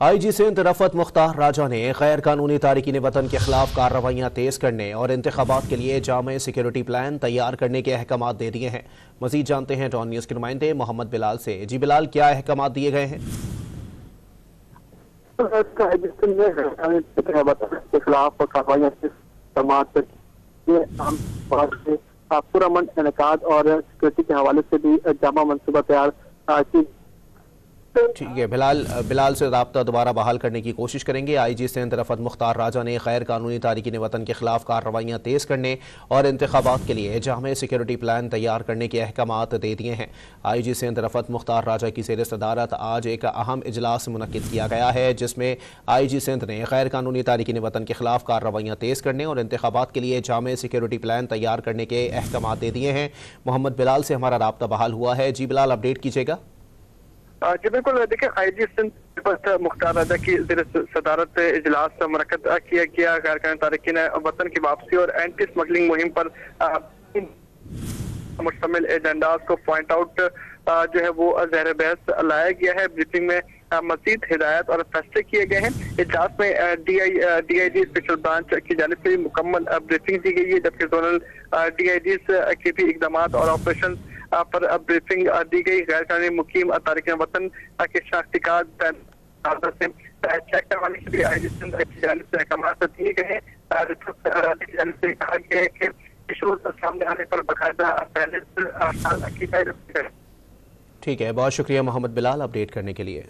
IG Sindh Rafat Mukhtar राजा ने गैर कानूनी तारकीन वतन के खिलाफ कार्रवाइयाँ तेज़ करने और इंतखाबात के लिए जामे सिक्योरिटी प्लान तैयार करने के अहकाम दे दिए हैं। मज़ीद जानते हैं डॉन न्यूज़ के नुमाइंदे मोहम्मद बिलाल से। जी बिलाल, क्या अहकाम दिए गए हैं? पुरअमन इनेकाद और सिक्योरिटी के हवाले से भी जामा मनसूबा तैयार की। ठीक है बिलाल से राब्ता दोबारा बहाल करने की कोशिश करेंगे। IG सिंध रफत मुख्तार राजा ने गैर कानूनी तारकीन वतन के खिलाफ कार्रवाइयाँ तेज़ करने और इंतखाबात के लिए जामे सिक्योरिटी प्लान तैयार करने के अहकामात दे दिए हैं। IG सिंध रफत मुख्तार राजा की ज़ेर सदारत आज एक अहम इजलास मुनक्किद किया गया है, जिसमें IG सिंध ने गैर कानूनी तारकीन वतन के खिलाफ कार्रवाइयाँ तेज़ करने और इंतखाबात के लिए जामे सिक्योरिटी प्लान तैयार करने के अहकामात दे दिए हैं। मोहम्मद बिलाल से हमारा राब्ता बहाल हुआ है। जी बिलाल, अपडेट कीजिएगा। जी बिल्कुल, देखिए IG सिंध मुख्तार राजा की सदारत इजलास मुनक्किद किया गया। गैर कानूनी तारकीन वतन की वापसी और एंटी स्मगलिंग मुहिम पर मुश्तमिल एजेंडाज को पॉइंट आउट जो है वो ज़ेर बहस लाया गया है। ब्रीफिंग में मजीद हिदायत और फैसले किए गए हैं। इजलास में DIG स्पेशल ब्रांच की जानिब से मुकम्मल ब्रीफिंग दी गई है, जबकि जोनल DIGs के भी इकदाम और ऑपरेशन पर ब्रीफिंग दी गई। गैर कानूनी मुकीम तारकीन वतन के शनाख्ती कार्ड से चेक करवाने के लिए IG सिंध की जानिब से अहकाम दिए गए हैं। कहा गया है कि इशूज सामने आने पर बाकायदा पहले की जाए। ठीक है, बहुत शुक्रिया मोहम्मद बिलाल अपडेट करने के लिए।